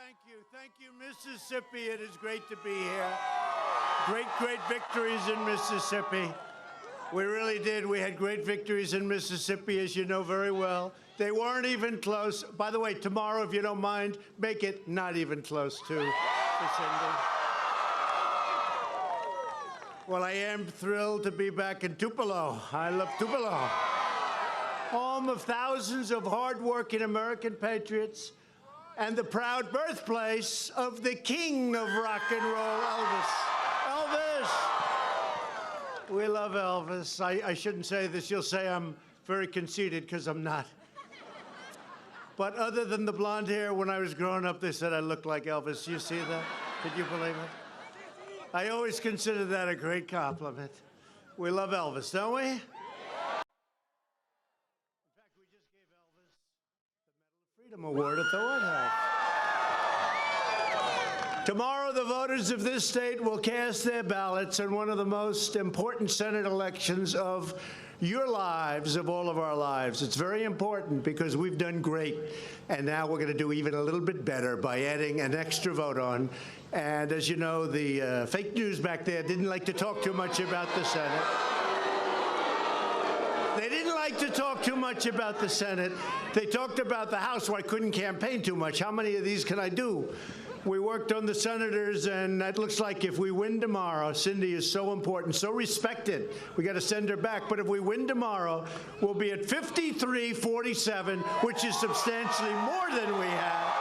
thank you. Thank you, Mississippi. It is great to be here. Great victories in Mississippi. We really did. We had great victories in Mississippi, as you know very well. They weren't even close. By the way, tomorrow, if you don't mind, make it not even close, too, Cindy. Well, I am thrilled to be back in Tupelo. I love Tupelo. Home of thousands of hardworking American patriots and the proud birthplace of the king of rock and roll, Elvis. Elvis! We love Elvis. I shouldn't say this. You'll say I'm very conceited, because I'm not. But other than the blonde hair, when I was growing up, they said I looked like Elvis. You see that? Could you believe it? I always consider that a great compliment. We love Elvis, don't we? In fact, we just gave Elvis the Medal of Freedom Award at the White House. Tomorrow, the voters of this state will cast their ballots in one of the most important Senate elections of your lives, of all of our lives. It's very important because we've done great, and now we're going to do even a little bit better by adding an extra vote on. And as you know, the fake news back there didn't like to talk too much about the Senate. They didn't like to talk too much about the Senate. They talked about the House, where I couldn't campaign too much. How many of these can I do? We worked on the senators, and it looks like if we win tomorrow, Cindy is so important, so respected, we got to send her back. But if we win tomorrow, we'll be at 53-47, which is substantially more than we have.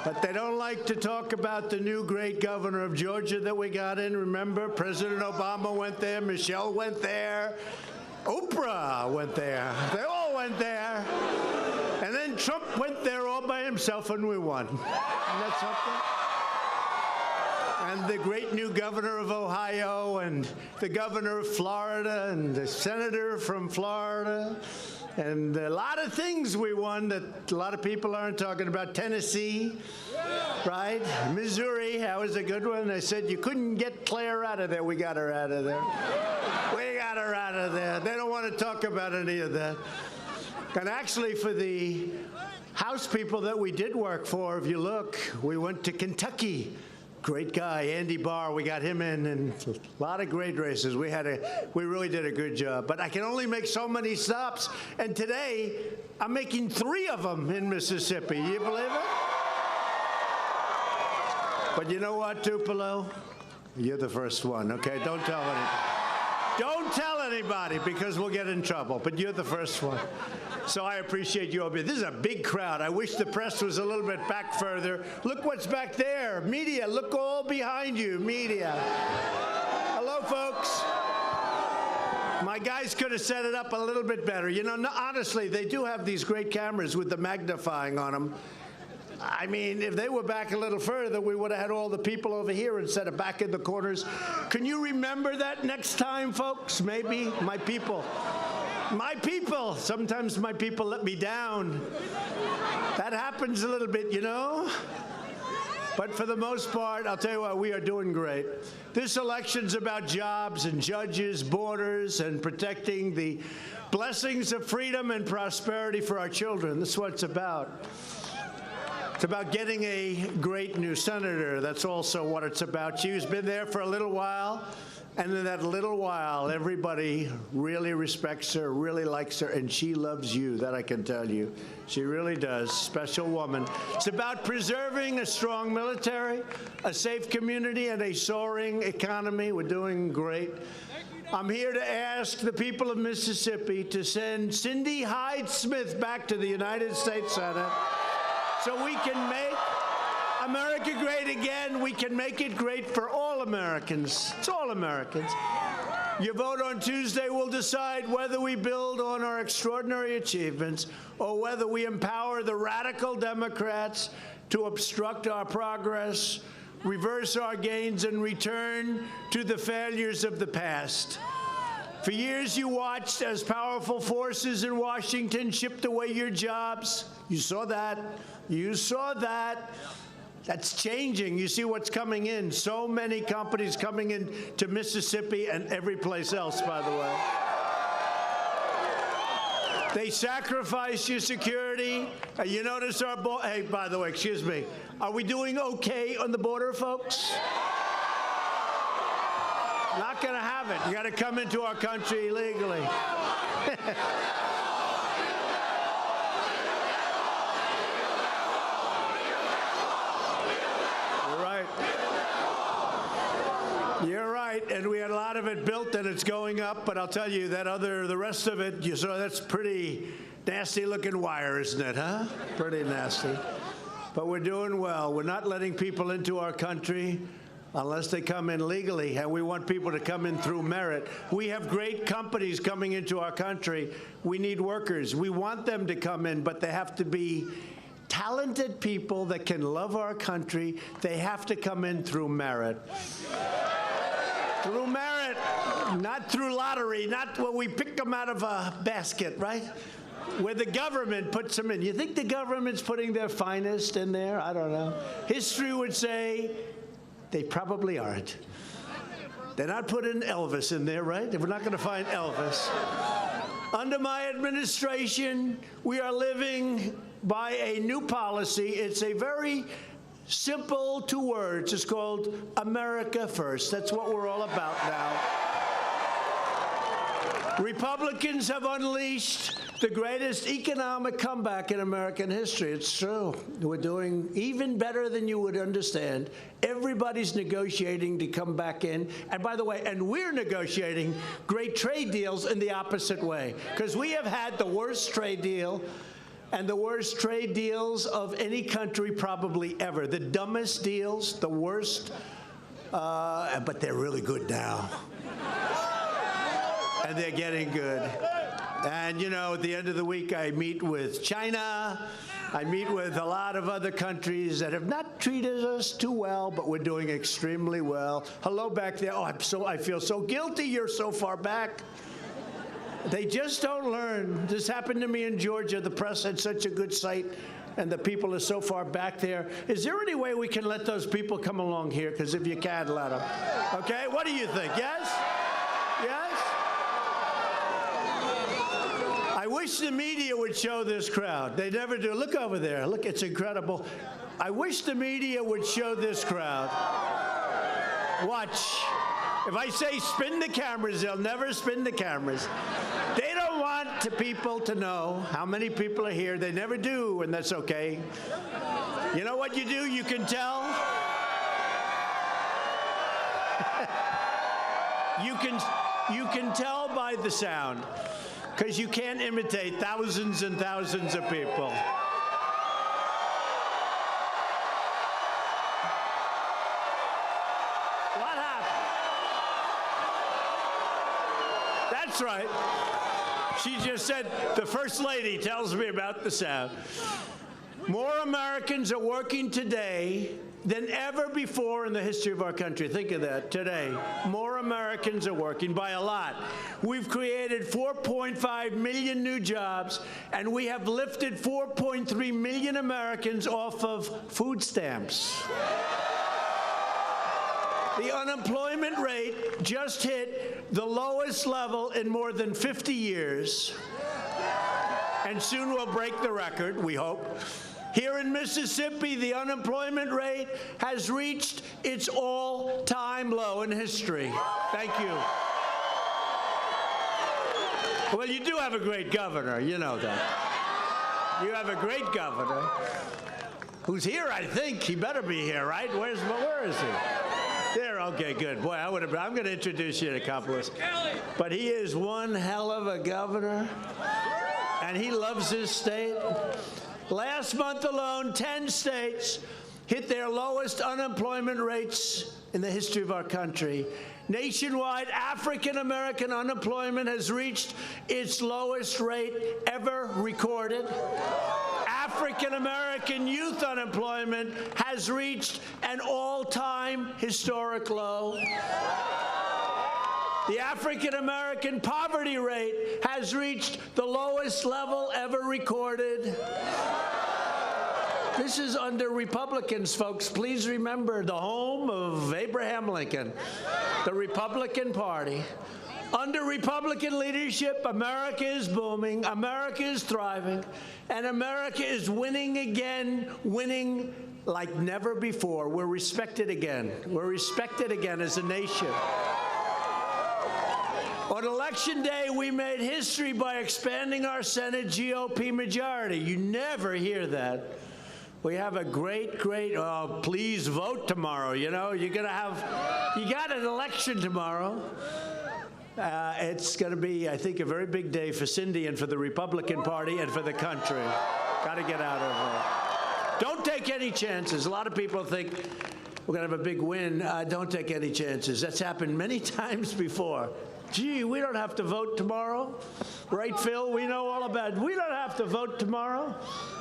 But they don't like to talk about the new great governor of Georgia that we got in. Remember, President Obama went there, Michelle went there, Oprah went there. They all went there. And then Trump went there all by himself, and we won. Isn't that something? And the great new governor of Ohio, and the governor of Florida, and the senator from Florida, and a lot of things we won that a lot of people aren't talking about. Tennessee, right? Missouri, that was a good one. They said you couldn't get Claire out of there. We got her out of there. We got her out of there. They don't want to talk about any of that. And actually, for the House people that we did work for, if you look, we went to Kentucky. Great guy, Andy Barr, we got him in, and a lot of great races. We really did a good job. But I can only make so many stops, and today, I'm making 3 of them in Mississippi. You believe it? But you know what, Tupelo? You're the first one, okay? Don't tell anybody. Don't tell anybody, because we'll get in trouble, but you're the first one. So I appreciate you all being. This is a big crowd. I wish the press was a little bit back further. Look what's back there. Media, look all behind you. Media. Hello, folks. My guys could have set it up a little bit better. You know, honestly, they do have these great cameras with the magnifying on them. I mean, if they were back a little further, we would have had all the people over here instead of back in the corners. Can you remember that next time, folks? Maybe. My people. My people. Sometimes my people let me down. That happens a little bit, you know? But for the most part, I'll tell you what, we are doing great. This election's about jobs and judges, borders, and protecting the blessings of freedom and prosperity for our children. That's what it's about. It's about getting a great new senator. That's also what it's about. She's been there for a little while, and in that little while, everybody really respects her, really likes her, and she loves you, that I can tell you. She really does. Special woman. It's about preserving a strong military, a safe community, and a soaring economy. We're doing great. I'm here to ask the people of Mississippi to send Cindy Hyde-Smith back to the United States Senate, so we can make America great again. We can make it great for all Americans. It's all Americans. Your vote on Tuesday will decide whether we build on our extraordinary achievements or whether we empower the radical Democrats to obstruct our progress, reverse our gains, and return to the failures of the past. For years, you watched as powerful forces in Washington shipped away your jobs. You saw that. You saw that. That's changing. You see what's coming in. So many companies coming in to Mississippi and every place else, by the way. They sacrifice your security. You notice our hey, by the way, excuse me, are we doing okay on the border, folks? Not going to have it. You got to come into our country legally. You're right, and we had a lot of it built, and it's going up. But I'll tell you that the rest of it, you saw that's pretty nasty-looking wire, isn't it? Huh? Pretty nasty. But we're doing well. We're not letting people into our country unless they come in legally, and we want people to come in through merit. We have great companies coming into our country. We need workers. We want them to come in, but they have to be talented people that can love our country. They have to come in through merit. Through merit, not through lottery, not when we pick them out of a basket, right? Where the government puts them in. You think the government's putting their finest in there? I don't know. History would say they probably aren't. They're not putting Elvis in there, right? We're not going to find Elvis. Under my administration, we are living by a new policy. It's a very simple 2 words. It's called America First. That's what we're all about now. Republicans have unleashed the greatest economic comeback in American history. It's true. We're doing even better than you would understand. Everybody's negotiating to come back in. And by the way, and we're negotiating great trade deals in the opposite way, because we have had the worst trade deal and the worst trade deals of any country probably ever. The dumbest deals, the worst, but they're really good now. And they're getting good. And, you know, at the end of the week, I meet with China. I meet with a lot of other countries that have not treated us too well, but we're doing extremely well. Hello back there. Oh, I feel so guilty. You're so far back. They just don't learn. This happened to me in Georgia. The press had such a good site, and the people are so far back there. Is there any way we can let those people come along here? Because if you can, let them. Okay? What do you think? Yes? Yes? I wish the media would show this crowd. They never do. Look over there. Look, it's incredible. I wish the media would show this crowd. Watch. If I say spin the cameras, they'll never spin the cameras. They don't want people to know how many people are here. They never do, and that's okay. You know what you do? You can tell. You can tell by the sound, because you can't imitate thousands and thousands of people. What happened? That's right. She just said, the First Lady tells me about the sound. More Americans are working today than ever before in the history of our country. Think of that, today. More Americans are working by a lot. We've created 4.5 million new jobs, and we have lifted 4.3 million Americans off of food stamps. The unemployment rate just hit the lowest level in more than 50 years, and soon we'll break the record, we hope. Here in Mississippi, the unemployment rate has reached its all-time low in history. Thank you. Well, you do have a great governor, you know that. You have a great governor who's here, I think. He better be here, right? Where is he? There, okay, good. Boy, I'm going to introduce you to a couple of. But he is one hell of a governor, and he loves his state. Last month alone, 10 states hit their lowest unemployment rates in the history of our country. Nationwide, African-American unemployment has reached its lowest rate ever recorded. African-American youth unemployment has reached an all-time historic low. The African-American poverty rate has reached the lowest level ever recorded. This is under Republicans, folks. Please remember, the home of Abraham Lincoln, the Republican Party. Under Republican leadership, America is booming, America is thriving, and America is winning again, winning like never before. We're respected again. We're respected again as a nation. On Election Day, we made history by expanding our Senate GOP majority. You never hear that. We have a great, please vote tomorrow. You know, you got an election tomorrow. It's going to be, I think, a very big day for Cindy and for the Republican Party and for the country. Got to get out of there. Don't take any chances. A lot of people think we're going to have a big win. Don't take any chances. That's happened many times before. Gee, we don't have to vote tomorrow. Right, Phil? We know all about it. We don't have to vote tomorrow.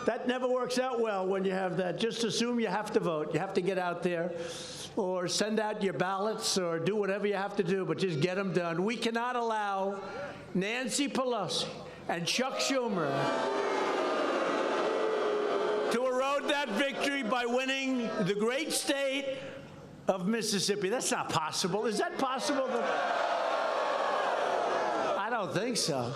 That never works out well when you have that. Just assume you have to vote. You have to get out there or send out your ballots or do whatever you have to do, but just get them done. We cannot allow Nancy Pelosi and Chuck Schumer to erode that victory by winning the great state of Mississippi. That's not possible. Is that possible? I don't think so.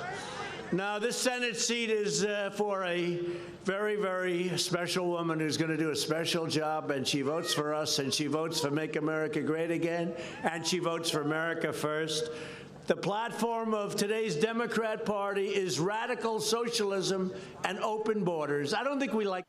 No, this Senate seat is for a very, very special woman who's going to do a special job, and she votes for us, and she votes for Make America Great Again, and she votes for America First. The platform of today's Democrat Party is radical socialism and open borders. I don't think we like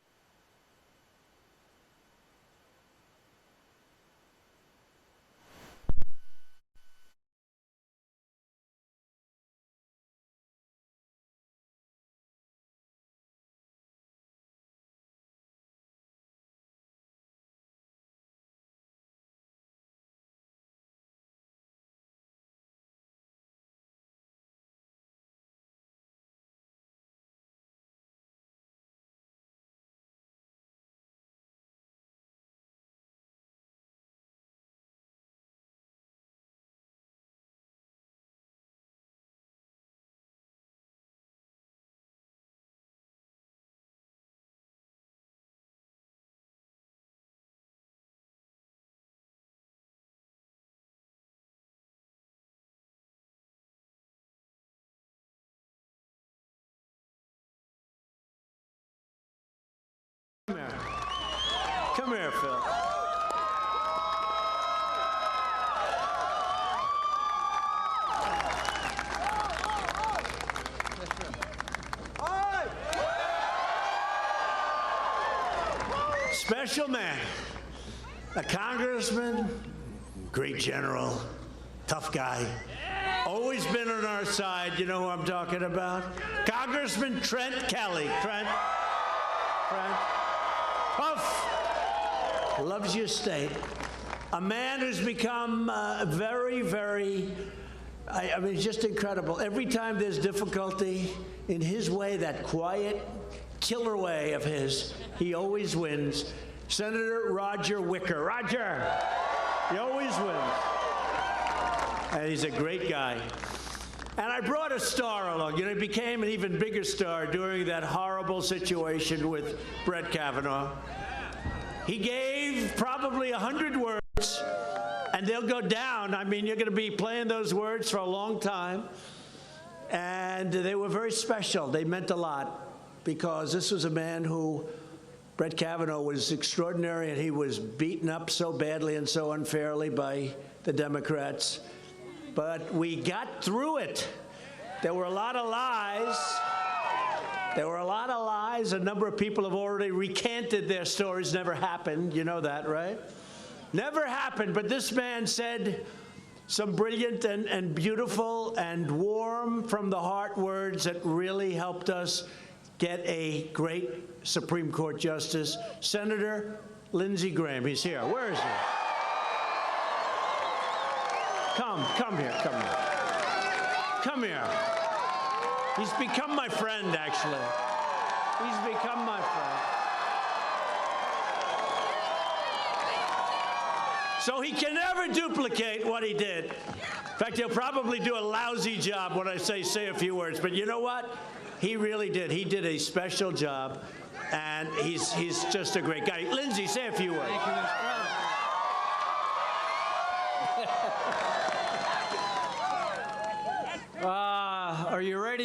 Come here, Phil. Special man, a congressman, great general, tough guy, always been on our side. You know who I'm talking about? Congressman Trent Kelly. Trent. Tough. Loves your state. A man who's become very, very, I mean, just incredible. Every time there's difficulty, in his way, that quiet, killer way of his, he always wins. Senator Roger Wicker. Roger, he always wins. And he's a great guy. And I brought a star along. You know, he became an even bigger star during that horrible situation with Brett Kavanaugh. He gave probably 100 words, and they'll go down. I mean, you're going to be playing those words for a long time. And they were very special. They meant a lot, because this was a man who, Brett Kavanaugh, was extraordinary, and he was beaten up so badly and so unfairly by the Democrats. But we got through it. There were a lot of lies. There were a lot of lies. A number of people have already recanted their stories. Never happened. You know that, right? Never happened. But this man said some brilliant and beautiful and warm from the heart words that really helped us get a great Supreme Court justice. Senator Lindsey Graham. He's here. Where is he? Come here. Come here. He's become my friend, actually. He's become my friend. So he can never duplicate what he did. In fact, he'll probably do a lousy job when I say a few words. But you know what? He really did. He did a special job, and he's just a great guy. Lindsey, say a few words. Thank you,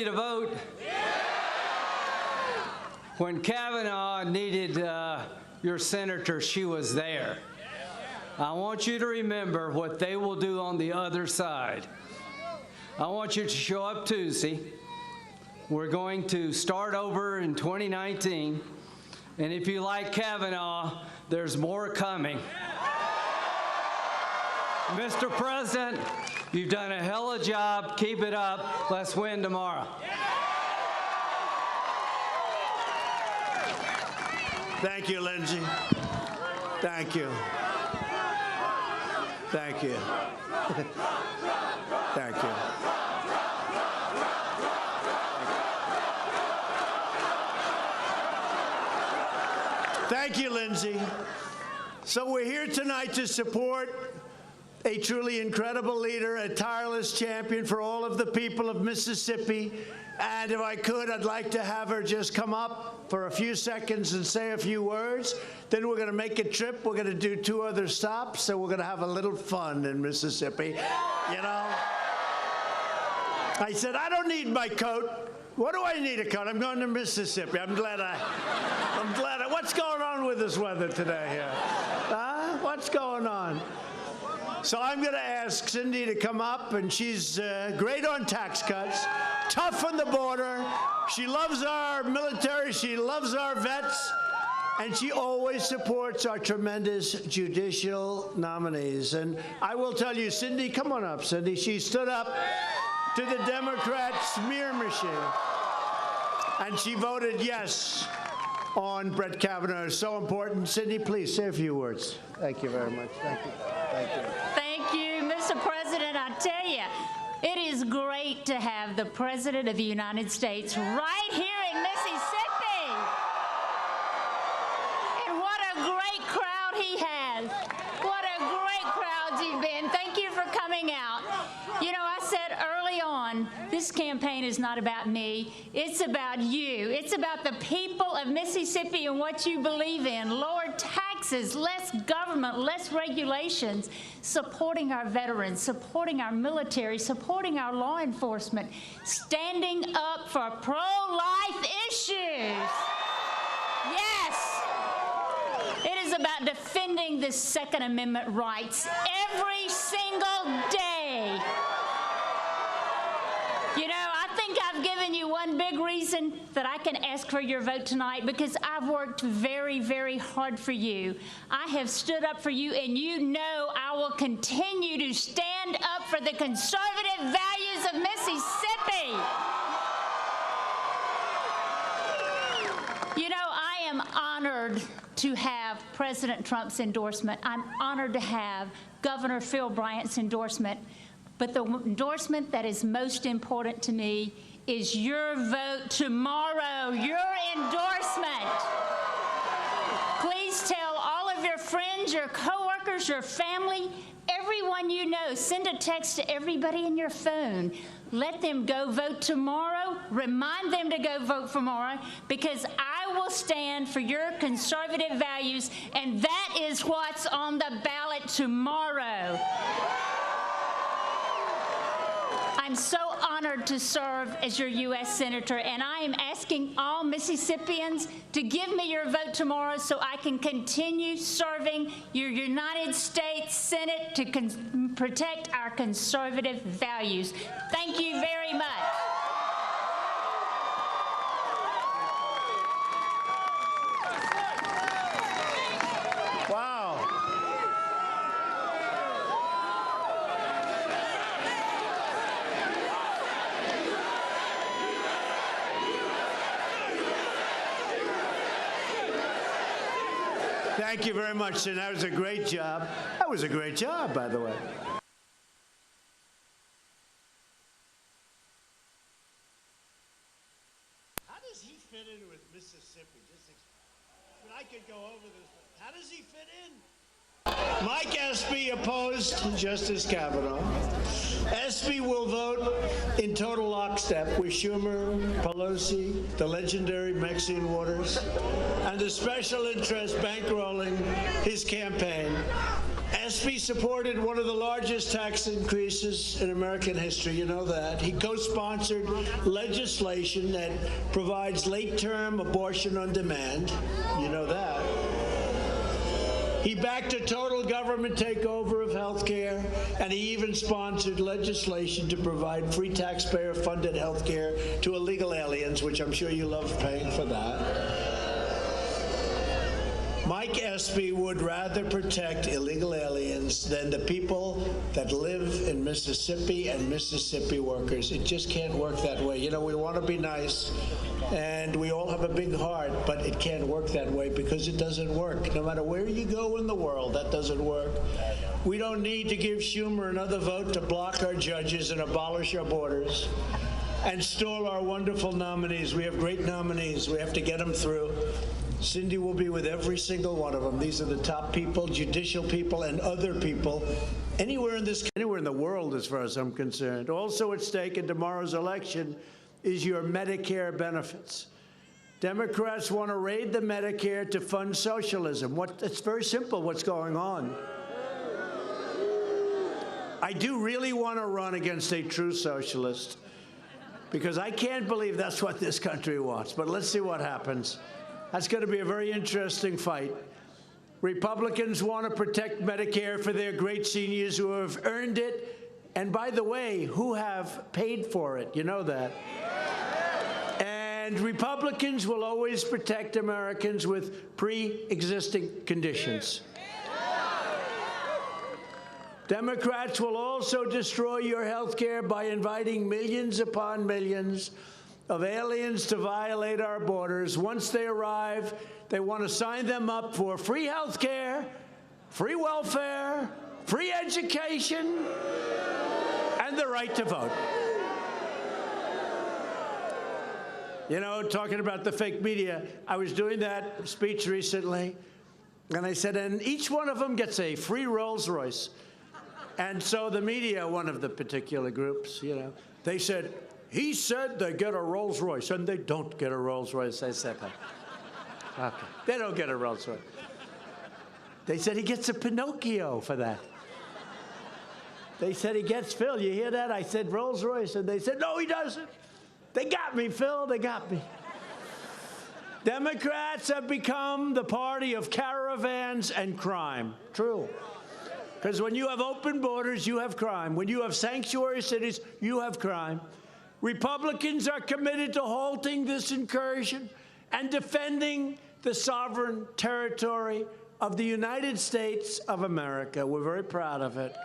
to vote? When Kavanaugh needed your senator, she was there. I want you to remember what they will do on the other side. I want you to show up Tuesday. We're going to start over in 2019. And if you like Kavanaugh, there's more coming. Mr. President, you've done a hell of a job. Keep it up. Let's win tomorrow. Thank you, Lindsey. Thank you. Thank you. Thank you. Thank you, Lindsey. So we're here tonight to support a truly incredible leader, a tireless champion for all of the people of Mississippi. And if I could, I'd like to have her just come up for a few seconds and say a few words. Then we're going to make a trip. We're going to do 2 other stops, so we're going to have a little fun in Mississippi. You know? I said, I don't need my coat. What do I need a coat? I'm going to Mississippi. I'm glad what's going on with this weather today here? Huh? What's going on? So I'm going to ask Cindy to come up, and she's great on tax cuts, tough on the border. She loves our military. She loves our vets. And she always supports our tremendous judicial nominees. And I will tell you, Cindy, come on up, Cindy. She stood up to the Democrat smear machine. And she voted yes on Brett Kavanaugh. It's so important. Cindy, please say a few words. Thank you very much. Thank you. Thank you. Thank you, Mr. President. I tell you, it is great to have the President of the United States right here in Mississippi. And what a great crowd he has. What a great crowd you've been. Thank you for coming out. You know, I said early on, this campaign is not about me. It's about you. It's about the people of Mississippi and what you believe in. Lower taxes, less government, less regulations, supporting our veterans, supporting our military, supporting our law enforcement, standing up for pro-life issues. Yes. It is about defending the Second Amendment rights every single day. You know, I think I've given you one big reason that I can ask for your vote tonight, because I've worked very, very hard for you. I have stood up for you, and you know I will continue to stand up for the conservative values of Mississippi. You know, I am honored to have President Trump's endorsement. I'm honored to have Governor Phil Bryant's endorsement. But the endorsement that is most important to me is your vote tomorrow, your endorsement. Please tell all of your friends, your coworkers, your family, everyone you know. Send a text to everybody in your phone. Let them go vote tomorrow. Remind them to go vote tomorrow, because I will stand for your conservative values, and that is what's on the ballot tomorrow. I'm so honored to serve as your U.S. Senator, and I am asking all Mississippians to give me your vote tomorrow so I can continue serving your United States Senate to protect our conservative values. Thank you very much. Wow. Thank you very much, and that was a great job. That was a great job, by the way. How does he fit in with Mississippi? I could go over this. How does he fit in? Mike Espy opposed Justice Kavanaugh. Espy will vote in total lockstep with Schumer, Pelosi, the legendary Maxine Waters, and the special interest bankrolling his campaign. Espy Espy supported one of the largest tax increases in American history. You know that. He co-sponsored legislation that provides late-term abortion on demand. You know that. He backed a total government takeover of health care, and he even sponsored legislation to provide free taxpayer-funded health care to illegal aliens, which I'm sure you love paying for that. Mike Espy would rather protect illegal aliens than the people that live in Mississippi and Mississippi workers. It just can't work that way. You know, we want to be nice, and we all have a big heart, but it can't work that way because it doesn't work. No matter where you go in the world, that doesn't work. We don't need to give Schumer another vote to block our judges and abolish our borders and stall our wonderful nominees. We have great nominees. We have to get them through. Cindy will be with every single one of them. These are the top people, judicial people, and other people anywhere in the world, as far as I'm concerned. Also at stake in tomorrow's election is your Medicare benefits. Democrats want to raid the Medicare to fund socialism. It's very simple what's going on. I do really want to run against a true socialist because I can't believe that's what this country wants. But let's see what happens. That's going to be a very interesting fight. Republicans want to protect Medicare for their great seniors who have earned it, and by the way, who have paid for it. You know that. And Republicans will always protect Americans with pre-existing conditions. Democrats will also destroy your health care by inviting millions upon millions of aliens to violate our borders. Once they arrive, they want to sign them up for free health care, free welfare, free education, and the right to vote. You know, talking about the fake media, I was doing that speech recently, and I said, and each one of them gets a free Rolls Royce. And so the media, one of the particular groups, you know, they said, he said they get a Rolls Royce, and they don't get a Rolls Royce. I said, okay, they don't get a Rolls Royce. They said he gets a Pinocchio for that. They said he gets, Phil, you hear that? I said Rolls Royce, and they said, no, he doesn't. They got me, Phil, they got me. Democrats have become the party of caravans and crime. True. Because when you have open borders, you have crime. When you have sanctuary cities, you have crime. Republicans are committed to halting this incursion and defending the sovereign territory of the United States of America. We're very proud of it.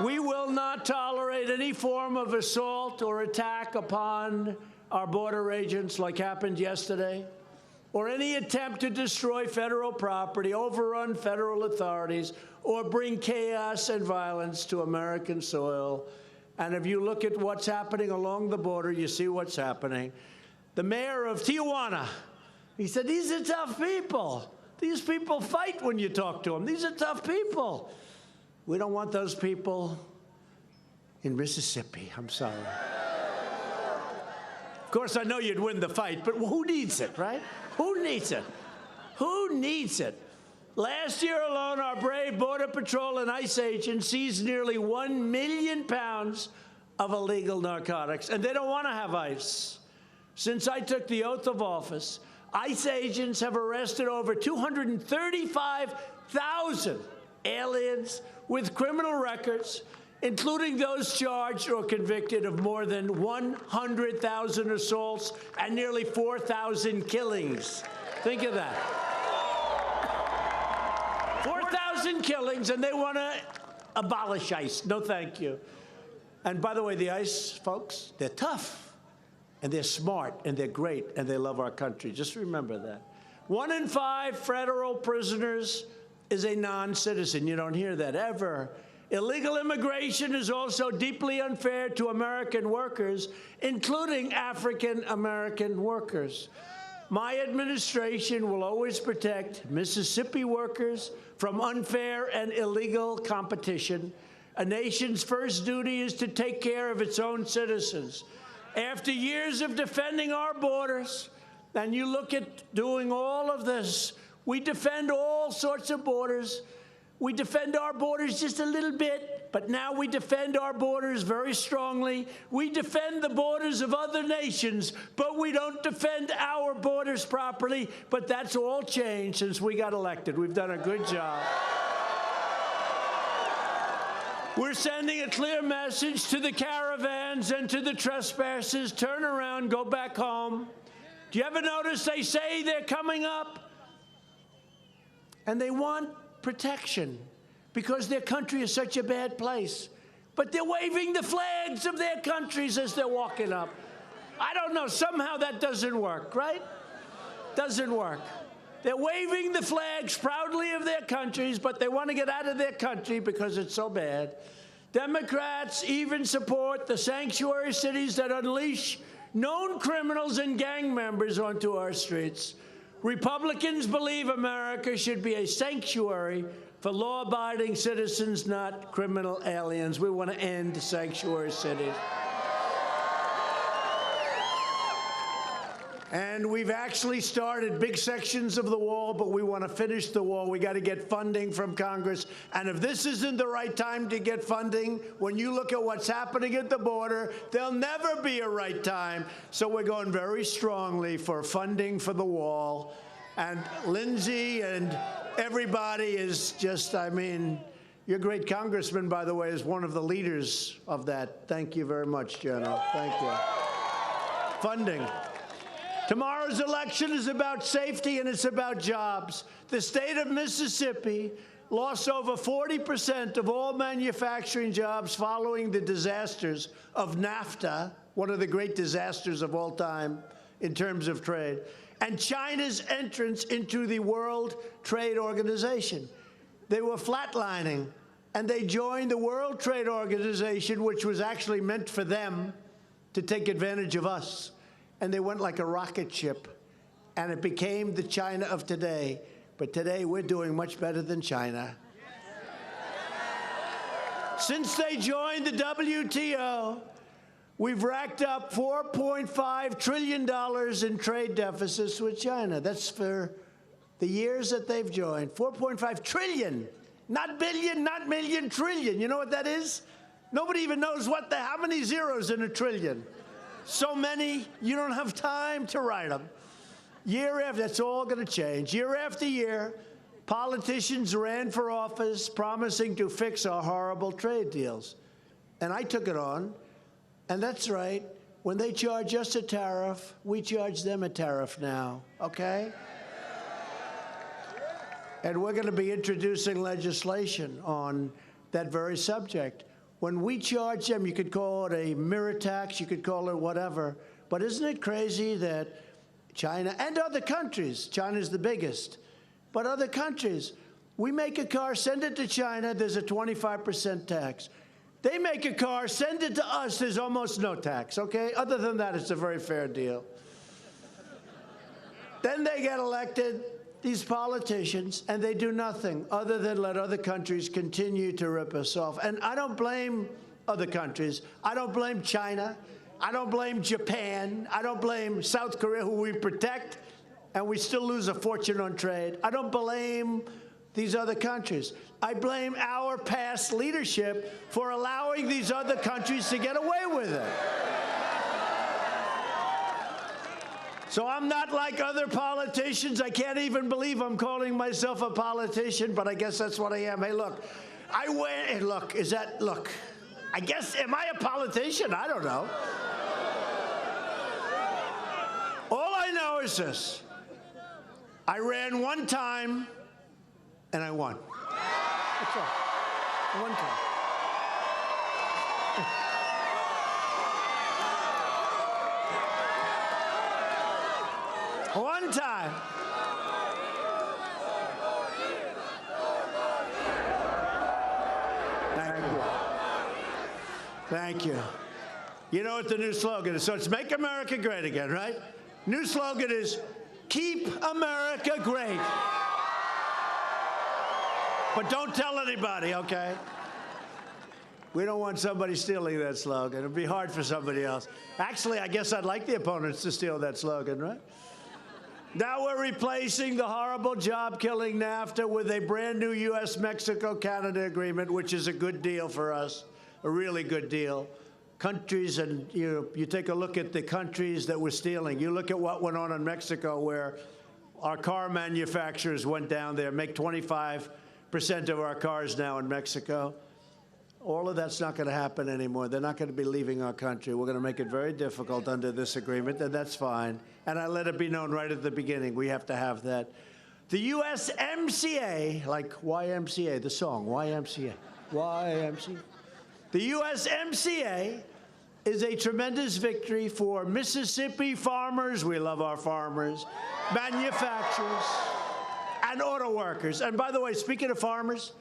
We will not tolerate any form of assault or attack upon our border agents like happened yesterday, or any attempt to destroy federal property, overrun federal authorities, or bring chaos and violence to American soil. And if you look at what's happening along the border, you see what's happening. The mayor of Tijuana, he said, these are tough people. These people fight when you talk to them. These are tough people. We don't want those people in Mississippi. I'm sorry. Of course, I know you'd win the fight, but who needs it, right? Who needs it? Who needs it? Last year alone, our brave Border Patrol and ICE agents seized nearly 1 million pounds of illegal narcotics, and they don't want to have ICE. Since I took the oath of office, ICE agents have arrested over 235,000 aliens with criminal records, including those charged or convicted of more than 100,000 assaults and nearly 4,000 killings. Think of that. 4,000 killings, and they want to abolish ICE. No, thank you. And by the way, the ICE folks, they're tough, and they're smart, and they're great, and they love our country. Just remember that. 1 in 5 federal prisoners is a non-citizen. You don't hear that ever. Illegal immigration is also deeply unfair to American workers, including African-American workers. My administration will always protect Mississippi workers from unfair and illegal competition. A nation's first duty is to take care of its own citizens. After years of defending our borders, and you look at doing all of this, we defend all all sorts of borders. We defend our borders just a little bit, but now we defend our borders very strongly. We defend the borders of other nations, but we don't defend our borders properly. But that's all changed since we got elected. We've done a good job. We're sending a clear message to the caravans and to the trespassers. Turn around, go back home. Do you ever notice they say they're coming up? And they want protection because their country is such a bad place. But they're waving the flags of their countries as they're walking up. I don't know, somehow that doesn't work, right? Doesn't work. They're waving the flags proudly of their countries, but they want to get out of their country because it's so bad. Democrats even support the sanctuary cities that unleash known criminals and gang members onto our streets. Republicans believe America should be a sanctuary for law-abiding citizens, not criminal aliens. We want to end sanctuary cities. And we've actually started big sections of the wall, but we want to finish the wall. We got to get funding from Congress. And if this isn't the right time to get funding, when you look at what's happening at the border, there'll never be a right time. So we're going very strongly for funding for the wall. And Lindsey and everybody is just, I mean, your great congressman, by the way, is one of the leaders of that. Thank you very much, General. Thank you. Funding. Tomorrow's election is about safety and it's about jobs. The state of Mississippi lost over 40% of all manufacturing jobs following the disasters of NAFTA, one of the great disasters of all time in terms of trade, and China's entrance into the World Trade Organization. They were flatlining, and they joined the World Trade Organization, which was actually meant for them to take advantage of us. And they went like a rocket ship, and it became the China of today. But today, we're doing much better than China. Since they joined the WTO, we've racked up $4.5 trillion in trade deficits with China. That's for the years that they've joined. 4.5 trillion, not billion, not million, trillion. You know what that is? Nobody even knows how many zeros in a trillion. So many, you don't have time to write them. Year after, that's all going to change. Year after year, politicians ran for office promising to fix our horrible trade deals. And I took it on. And that's right. When they charge us a tariff, we charge them a tariff now, okay? And we're going to be introducing legislation on that very subject. When we charge them, you could call it a mirror tax, you could call it whatever, but isn't it crazy that China and other countries, China's the biggest, but other countries, we make a car, send it to China, there's a 25% tax. They make a car, send it to us, there's almost no tax, okay? Other than that, it's a very fair deal. Then they get elected, these politicians, and they do nothing other than let other countries continue to rip us off. And I don't blame other countries. I don't blame China. I don't blame Japan. I don't blame South Korea, who we protect, and we still lose a fortune on trade. I don't blame these other countries. I blame our past leadership for allowing these other countries to get away with it. So I'm not like other politicians. I can't even believe I'm calling myself a politician, but I guess that's what I am. Hey, look, I guess, am I a politician? I don't know. All I know is this. I ran one time, and I won. That's all. One time. One time. Thank you. Thank you. You know what the new slogan is? So it's Make America Great Again, right? New slogan is Keep America Great. But don't tell anybody, okay? We don't want somebody stealing that slogan. It'd be hard for somebody else. Actually, I guess I'd like the opponents to steal that slogan, right? Now we're replacing the horrible job-killing NAFTA with a brand-new U.S.-Mexico-Canada agreement, which is a good deal for us, a really good deal. Countries, and you take a look at the countries that we're stealing. You look at what went on in Mexico, where our car manufacturers went down there, make 25% of our cars now in Mexico. All of that's not going to happen anymore. They're not going to be leaving our country. We're going to make it very difficult under this agreement, and that's fine. And I let it be known right at the beginning, we have to have that. The USMCA, like YMCA, the song, YMCA, YMCA. The USMCA is a tremendous victory for Mississippi farmers. We love our farmers, manufacturers, and auto workers. And by the way, speaking of farmers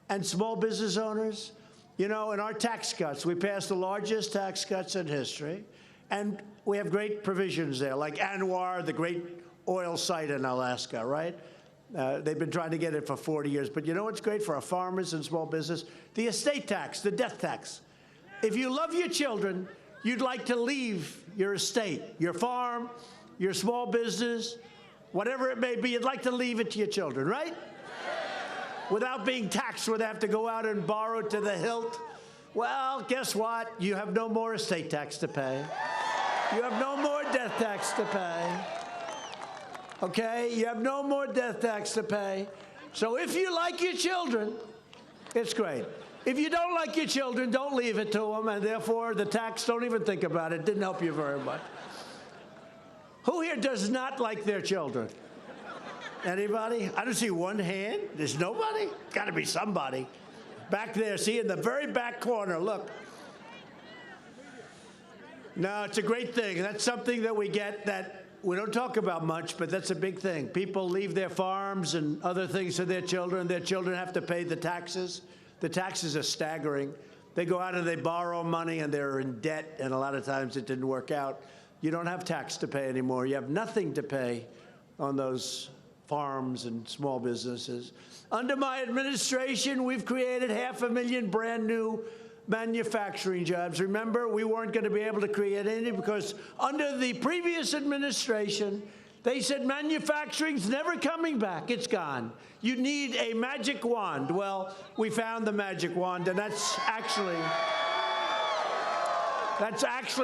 and small business owners, you know, in our tax cuts, we passed the largest tax cuts in history, and we have great provisions there, like Anwar, the great oil site in Alaska, right? They've been trying to get it for 40 years. But you know what's great for our farmers and small business? The estate tax, the death tax. If you love your children, you'd like to leave your estate, your farm, your small business, whatever it may be, you'd like to leave it to your children, right? Without being taxed, would have to go out and borrow to the hilt. Well, guess what? You have no more estate tax to pay. You have no more death tax to pay. Okay? You have no more death tax to pay. So if you like your children, it's great. If you don't like your children, don't leave it to them, and therefore the tax, don't even think about it. Didn't help you very much. Who here does not like their children? Anybody? I don't see one hand. There's nobody? Got to be somebody. Back there, see, in the very back corner, look. No, it's a great thing. That's something that we get that we don't talk about much, but that's a big thing. People leave their farms and other things to their children. Their children have to pay the taxes. The taxes are staggering. They go out and they borrow money, and they're in debt, and a lot of times it didn't work out. You don't have tax to pay anymore. You have nothing to pay on those farms and small businesses. Under my administration, we've created 500,000 brand new manufacturing jobs. Remember, we weren't going to be able to create any because under the previous administration, they said manufacturing's never coming back. It's gone. You need a magic wand. Well, we found the magic wand, and that's actually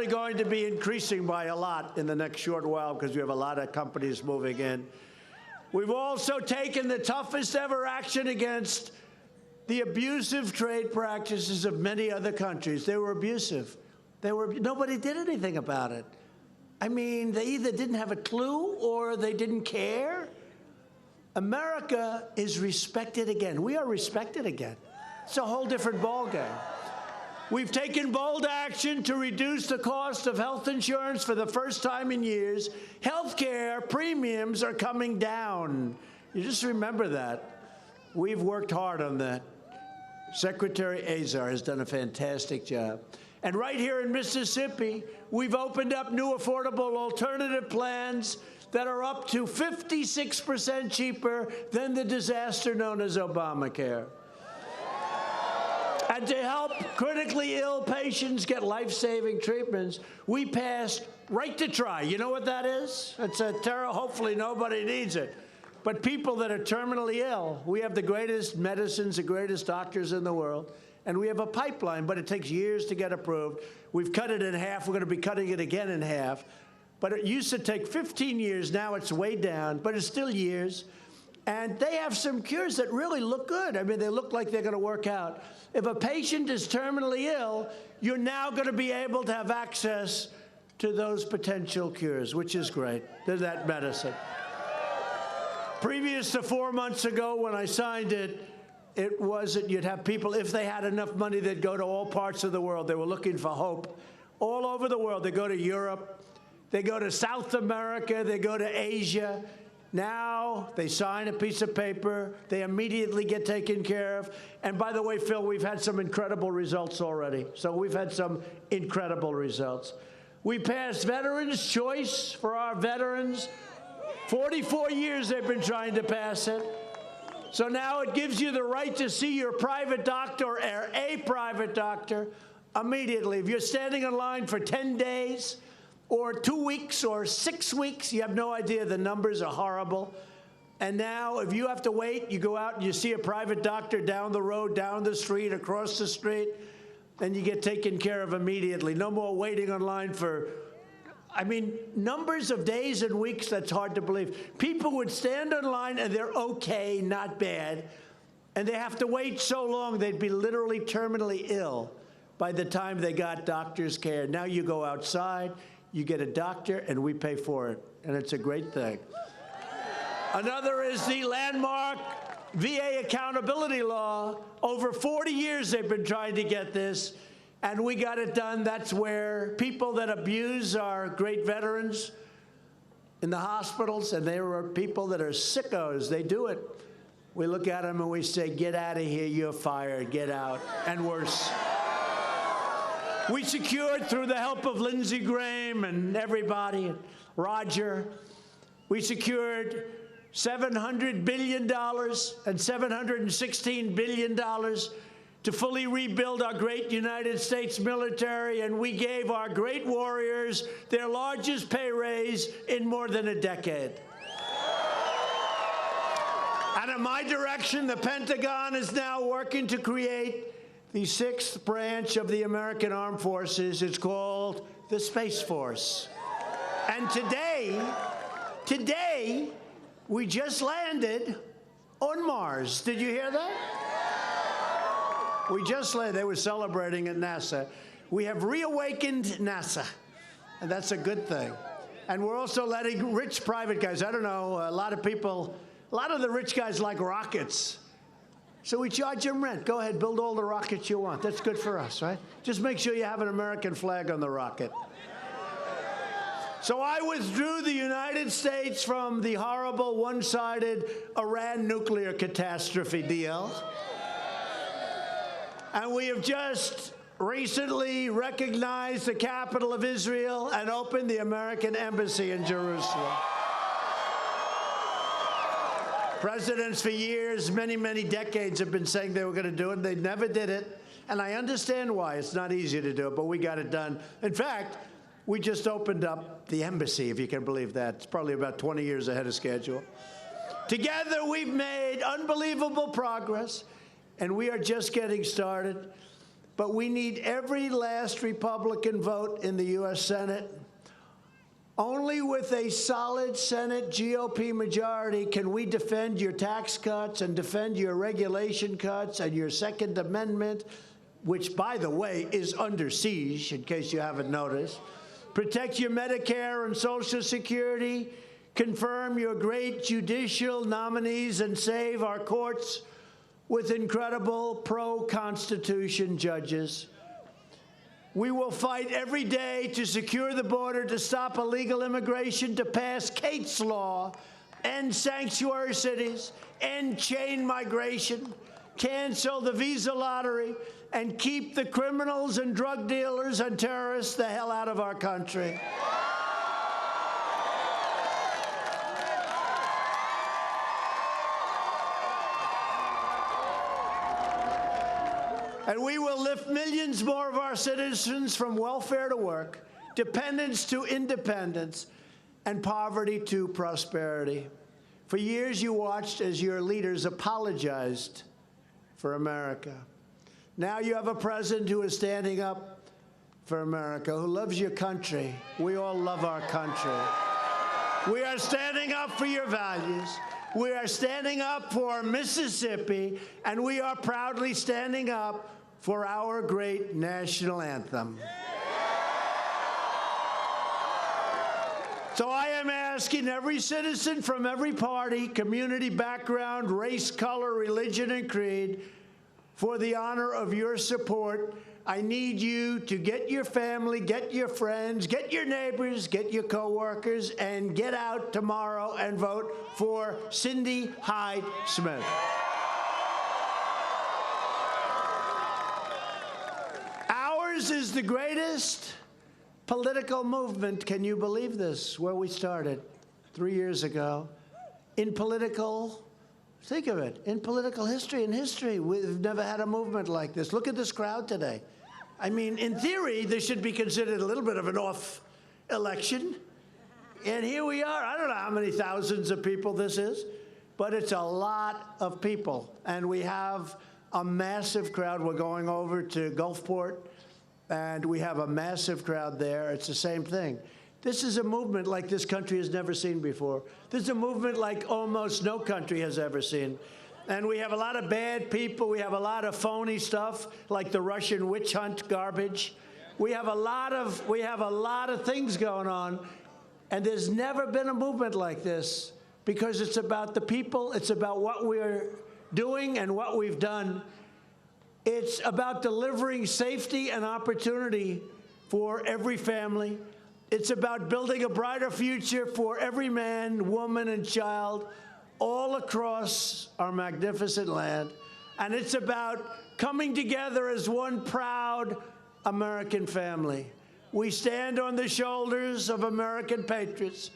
going to be increasing by a lot in the next short while because we have a lot of companies moving in. We've also taken the toughest ever action against the abusive trade practices of many other countries. They were abusive. Nobody did anything about it. I mean, they either didn't have a clue or they didn't care. America is respected again. We are respected again. It's a whole different ballgame. We've taken bold action to reduce the cost of health insurance for the first time in years. Health care premiums are coming down. You just remember that. We've worked hard on that. Secretary Azar has done a fantastic job. And right here in Mississippi, we've opened up new affordable alternative plans that are up to 56% cheaper than the disaster known as Obamacare. And to help critically ill patients get life-saving treatments, we passed Right to Try. You know what that is? It's a terror. Hopefully nobody needs it. But people that are terminally ill, we have the greatest medicines, the greatest doctors in the world, and we have a pipeline, but it takes years to get approved. We've cut it in half. We're going to be cutting it again in half. But it used to take 15 years. Now it's way down, but it's still years. And they have some cures that really look good. I mean, they look like they're going to work out. If a patient is terminally ill, you're now going to be able to have access to those potential cures, which is great. There's that medicine. Previous to 4 months ago when I signed it, it wasn't, you'd have people, if they had enough money, they'd go to all parts of the world. They were looking for hope. All over the world. They go to Europe. They go to South America. They go to Asia. Now they sign a piece of paper. They immediately get taken care of. And by the way, Phil, we've had some incredible results already. So we've had some incredible results. We passed Veterans' Choice for our veterans. 44 years they've been trying to pass it. So now it gives you the right to see your private doctor or a private doctor immediately. If you're standing in line for 10 days or 2 weeks or 6 weeks. You have no idea. The numbers are horrible. And now if you have to wait, you go out and you see a private doctor down the road, down the street, across the street, and you get taken care of immediately. No more waiting online for, I mean, numbers of days and weeks, that's hard to believe. People would stand in line and they're okay, not bad, and they have to wait so long they'd be literally terminally ill by the time they got doctor's care. Now you go outside, you get a doctor, and we pay for it, and it's a great thing. Another is the landmark VA accountability law. Over 40 years they've been trying to get this, and we got it done. That's where people that abuse our great veterans in the hospitals, and there are people that are sickos, they do it. We look at them and we say, get out of here, you're fired, get out, and worse. We secured, through the help of Lindsey Graham and everybody, and Roger, we secured $700 billion and $716 billion to fully rebuild our great United States military, and we gave our great warriors their largest pay raise in more than a decade. And in my direction, the Pentagon is now working to create the 6th branch of the American Armed Forces. It's called the Space Force. And today, we just landed on Mars. Did you hear that? We just landed. They were celebrating at NASA. We have reawakened NASA, and that's a good thing. And we're also letting rich private guys, I don't know, a lot of the rich guys like rockets. So we charge them rent. Go ahead, build all the rockets you want. That's good for us, right? Just make sure you have an American flag on the rocket. So I withdrew the United States from the horrible one-sided Iran nuclear catastrophe deal. And we have just recently recognized the capital of Israel and opened the American embassy in Jerusalem. Presidents for years, many, many decades, have been saying they were going to do it. They never did it. And I understand why. It's not easy to do it, but we got it done. In fact, we just opened up the embassy, if you can believe that. It's probably about 20 years ahead of schedule. Together, we've made unbelievable progress, and we are just getting started. But we need every last Republican vote in the U.S. Senate. Only with a solid Senate GOP majority can we defend your tax cuts and defend your regulation cuts and your Second Amendment, which, by the way, is under siege, in case you haven't noticed. Protect your Medicare and Social Security, confirm your great judicial nominees, and save our courts with incredible pro-Constitution judges. We will fight every day to secure the border, to stop illegal immigration, to pass Kate's Law, end sanctuary cities, end chain migration, cancel the visa lottery, and keep the criminals and drug dealers and terrorists the hell out of our country. And we will lift millions more of our citizens from welfare to work, dependence to independence, and poverty to prosperity. For years, you watched as your leaders apologized for America. Now you have a president who is standing up for America, who loves your country. We all love our country. We are standing up for your values. We are standing up for Mississippi, and we are proudly standing up for our great national anthem. So I am asking every citizen from every party, community, background, race, color, religion, and creed, for the honor of your support. I need you to get your family, get your friends, get your neighbors, get your coworkers, and get out tomorrow and vote for Cindy Hyde-Smith. Ours is the greatest political movement, can you believe this, where we started 3 years ago, in political, think of it, in political history. We've never had a movement like this. Look at this crowd today. I mean, in theory, this should be considered a little bit of an election. And here we are. I don't know how many thousands of people this is, but it's a lot of people. And we have a massive crowd. We're going over to Gulfport, and we have a massive crowd there. It's the same thing. This is a movement like this country has never seen before. This is a movement like almost no country has ever seen. And we have a lot of bad people. We have a lot of phony stuff, like the Russian witch hunt garbage. We have a lot of things going on. And there's never been a movement like this, because it's about the people. It's about what we're doing and what we've done. It's about delivering safety and opportunity for every family. It's about building a brighter future for every man, woman, and child all across our magnificent land. And it's about coming together as one proud American family. We stand on the shoulders of American patriots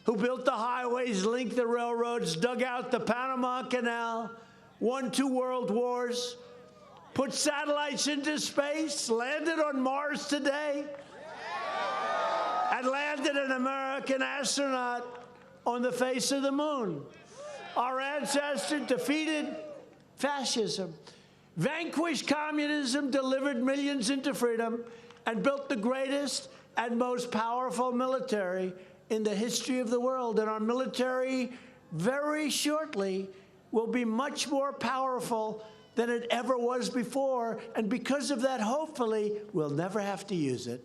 who built the highways, linked the railroads, dug out the Panama Canal, won 2 world wars, put satellites into space, landed on Mars today, and landed an American astronaut on the face of the moon. Our ancestors defeated fascism, vanquished communism, delivered millions into freedom, and built the greatest and most powerful military in the history of the world. And our military, very shortly, will be much more powerful than it ever was before. And because of that, hopefully, we'll never have to use it.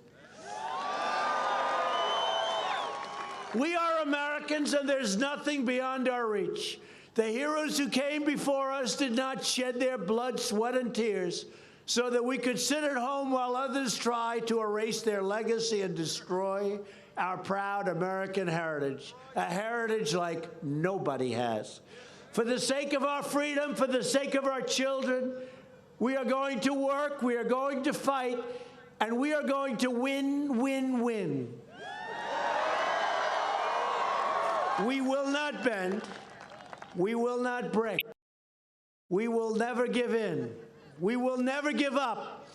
We are Americans, and there's nothing beyond our reach. The heroes who came before us did not shed their blood, sweat, and tears so that we could sit at home while others try to erase their legacy and destroy our proud American heritage, a heritage like nobody has. For the sake of our freedom, for the sake of our children, we are going to work, we are going to fight, and we are going to win, win, win. We will not bend. We will not break. We will never give in. We will never give up.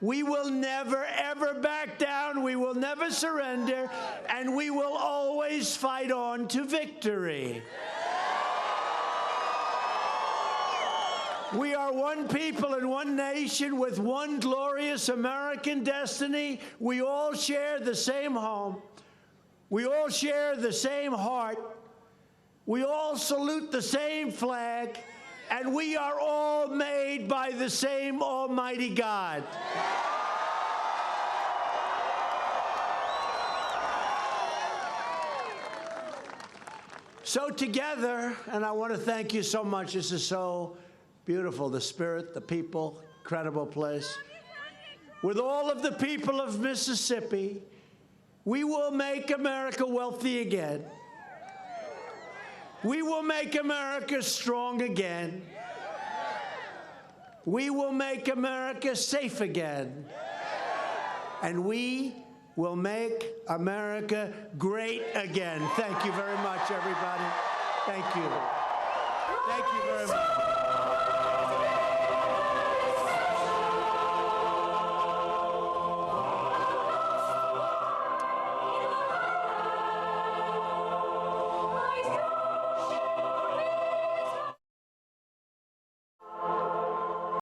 We will never, ever back down. We will never surrender. And we will always fight on to victory. We are one people and one nation with one glorious American destiny. We all share the same home. We all share the same heart. We all salute the same flag. And we are all made by the same Almighty God. So together, and I want to thank you so much. This is so beautiful, the spirit, the people, incredible place. With all of the people of Mississippi, we will make America wealthy again. We will make America strong again. We will make America safe again. And we will make America great again. Thank you very much, everybody. Thank you. Thank you very much.